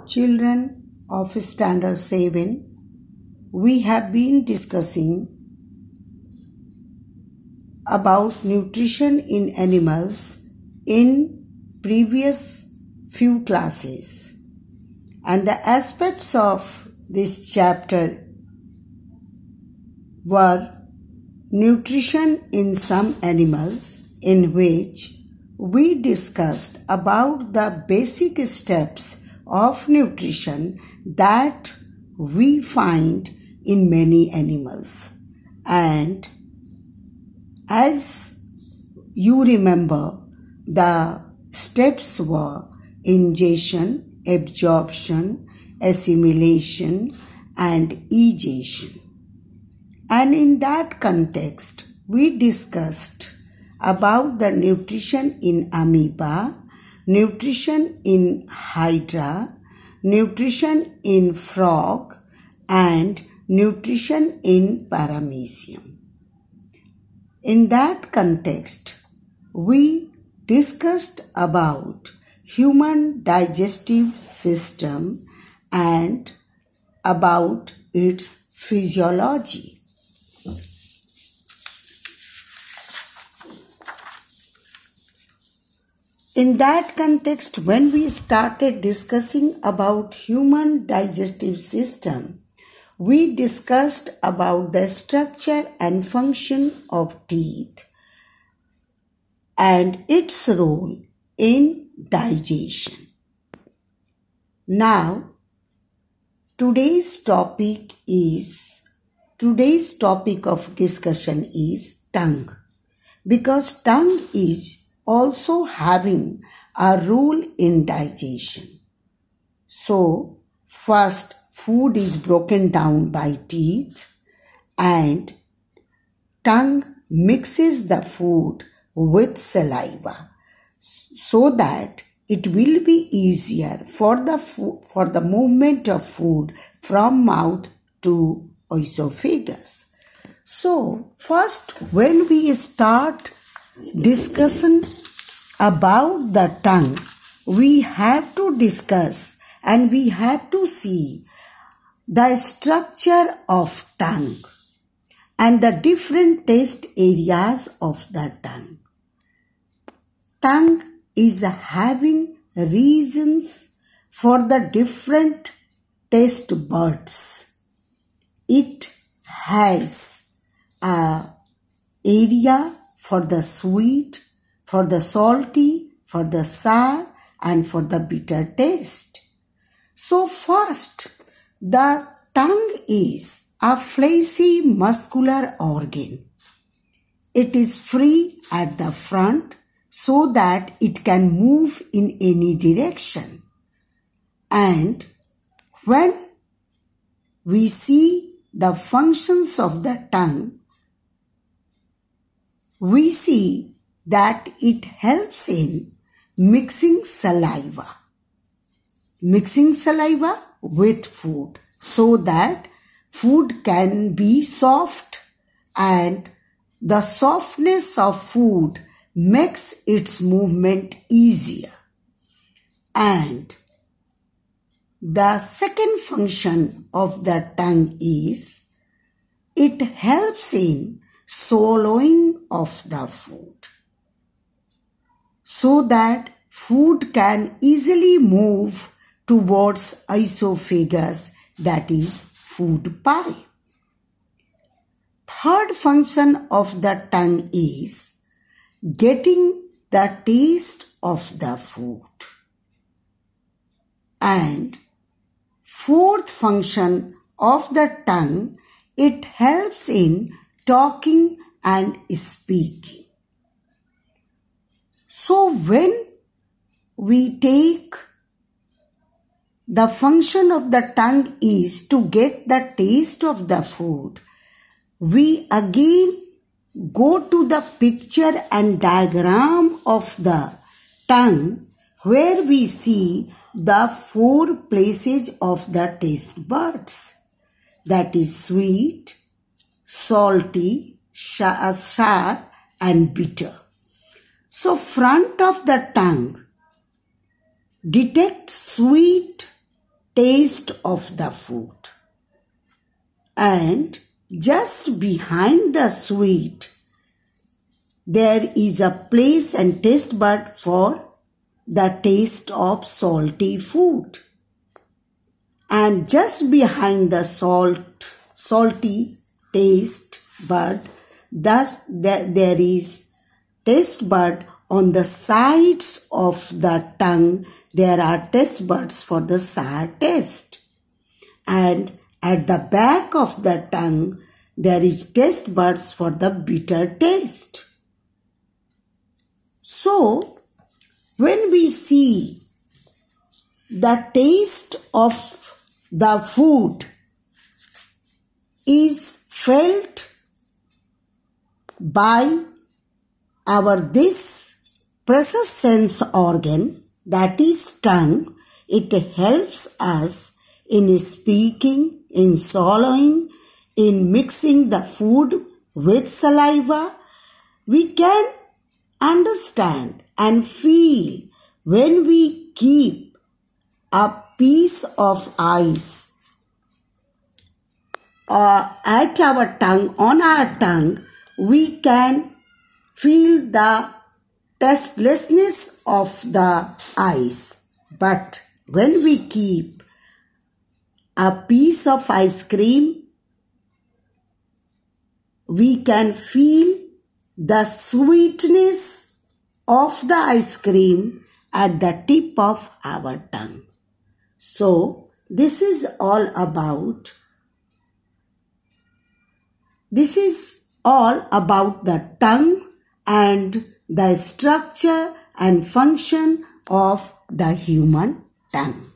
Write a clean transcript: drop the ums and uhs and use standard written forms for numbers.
Children of Standard 7, we have been discussing about nutrition in animals in previous few classes, and the aspects of this chapter were nutrition in some animals, in which we discussed about the basic steps of nutrition that we find in many animals. And as you remember, the steps were ingestion, absorption, assimilation, and egestion. And in that context, we discussed about the nutrition in amoeba, nutrition in hydra, nutrition in frog, and nutrition in paramecium. In that context, we discussed about human digestive system and about its physiology. In that context, when we started discussing about human digestive system, we discussed about the structure and function of teeth and its role in digestion. Now, today's topic of discussion is tongue, because tongue is also having a role in digestion. So, first food is broken down by teeth and tongue mixes the food with saliva so that it will be easier for the movement of food from mouth to esophagus. So, first when we start discussion about the tongue, we have to discuss and we have to see the structure of tongue and the different taste areas of the tongue. Tongue is having reasons for the different taste buds. It has an area for the sweet, for the salty, for the sour, and for the bitter taste. So first, the tongue is a fleshy muscular organ. It is free at the front so that it can move in any direction. And when we see the functions of the tongue, we see that it helps in mixing saliva with food so that food can be soft, and the softness of food makes its movement easier. And the second function of the tongue is it helps in swallowing of the food so that food can easily move towards esophagus, that is food pipe. Third function of the tongue is getting the taste of the food. And fourth function of the tongue, it helps in talking and speaking. So when we take the function of the tongue is to get the taste of the food, we again go to the picture and diagram of the tongue where we see the 4 places of the taste buds, that is sweet, salty, sour, and bitter. So front of the tongue detects sweet taste of the food. And just behind the sweet, there is a place and taste bud for the taste of salty food. And just behind the salty taste bud, thus there is taste bud on the sides of the tongue. There are taste buds for the sour taste. And at the back of the tongue, there is taste buds for the bitter taste. So, when we see the taste of the food is felt by our this precious sense organ, that is tongue, it helps us in speaking, in swallowing, in mixing the food with saliva. We can understand and feel when we keep a piece of ice at our tongue, on our tongue, we can feel the tastelessness of the ice. But when we keep a piece of ice cream, we can feel the sweetness of the ice cream at the tip of our tongue. So, this is all about the tongue and the structure and function of the human tongue.